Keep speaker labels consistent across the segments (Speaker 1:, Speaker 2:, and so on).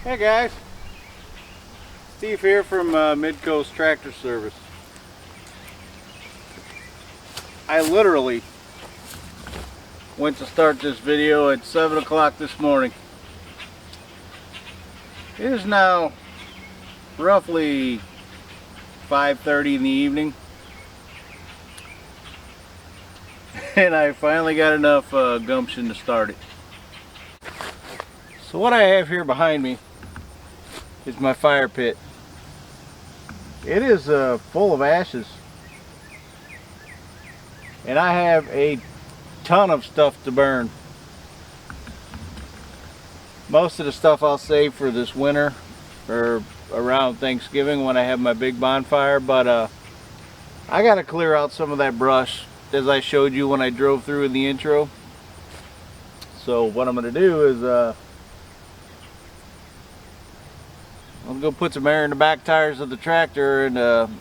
Speaker 1: Hey guys, Steve here from Midcoast Tractor Service. I literally went to start this video at 7 o'clock this morning. It is now roughly 5:30 in the evening, and I finally got enough gumption to start it. So what I have here behind me is my fire pit. It is full of ashes, and I have a ton of stuff to burn. Most of the stuff I'll save for this winter or around Thanksgiving when I have my big bonfire, but I gotta clear out some of that brush as I showed you when I drove through in the intro. So what I'm gonna do is I'm gonna put some air in the back tires of the tractor, and I'm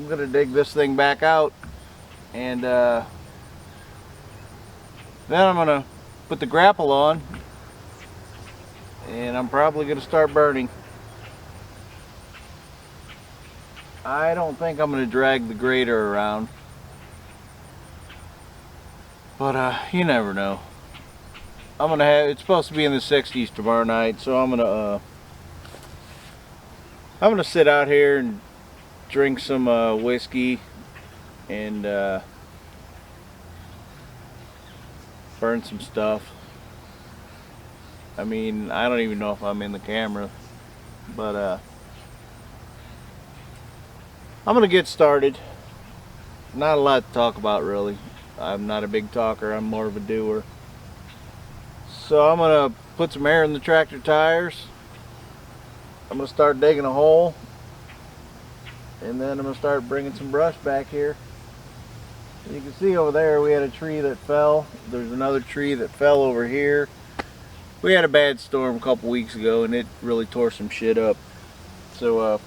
Speaker 1: gonna dig this thing back out, and then I'm gonna put the grapple on, and I'm probably gonna start burning. I don't think I'm gonna drag the grader around, but you never know. I'm gonna have, it's supposed to be in the 60s tomorrow night, so I'm gonna sit out here and drink some whiskey and burn some stuff. I mean, I don't even know if I'm in the camera, but I'm gonna get started. Not a lot to talk about, really. I'm not a big talker, I'm more of a doer. So I'm gonna put some air in the tractor tires. I'm gonna start digging a hole, and then I'm gonna start bringing some brush back here. And you can see over there we had a tree that fell. There's another tree that fell over here. We had a bad storm a couple weeks ago, and it really tore some shit up. So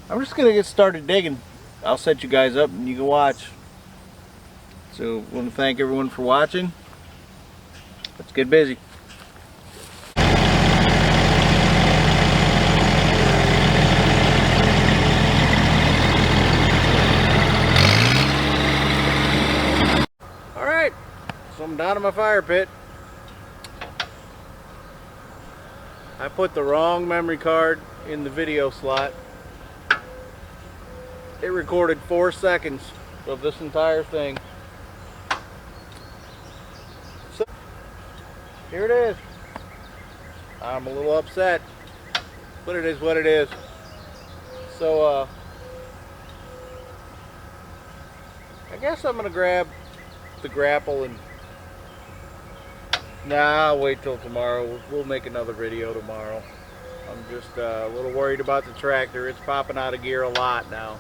Speaker 1: I'm just gonna get started digging. I'll set you guys up and you can watch. So I want to thank everyone for watching. Let's get busy. Alright, so I'm down in my fire pit. I put the wrong memory card in the video slot. It recorded 4 seconds of this entire thing. Here it is. I'm a little upset, but it is what it is. So I guess I'm gonna grab the grapple and I'll wait till tomorrow. We'll make another video tomorrow. I'm just a little worried about the tractor. It's popping out of gear a lot now.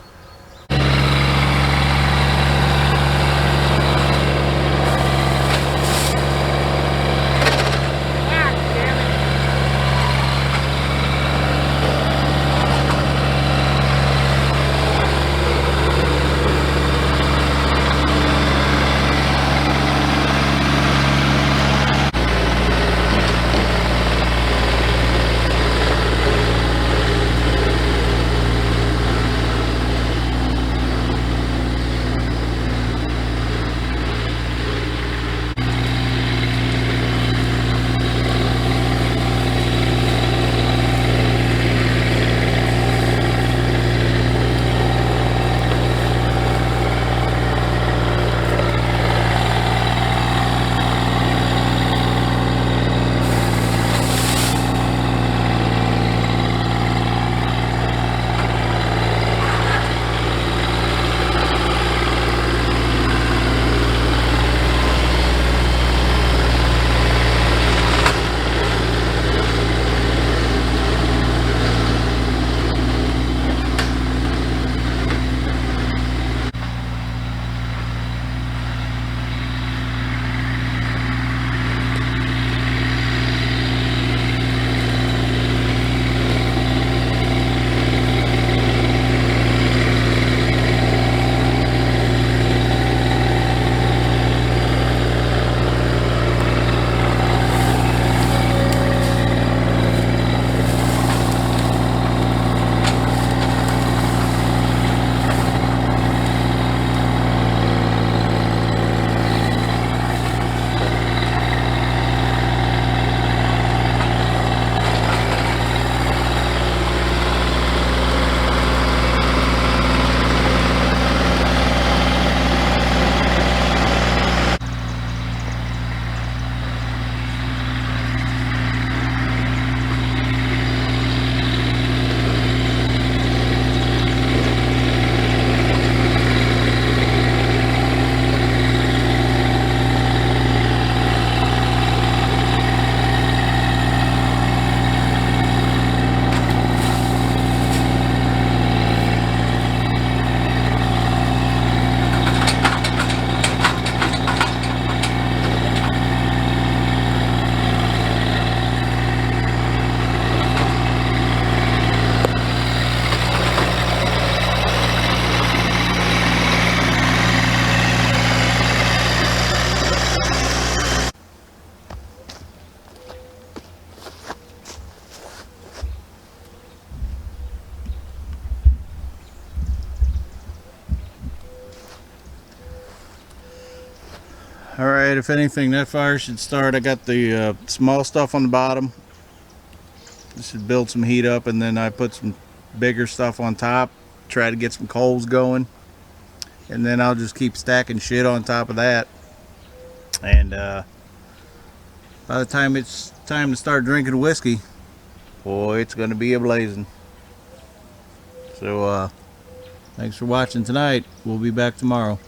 Speaker 1: Alright, if anything, that fire should start. I got the small stuff on the bottom. This should build some heat up, and then I put some bigger stuff on top. Try to get some coals going. And then I'll just keep stacking shit on top of that. And by the time it's time to start drinking whiskey, boy, it's going to be a-blazing. So, thanks for watching tonight. We'll be back tomorrow.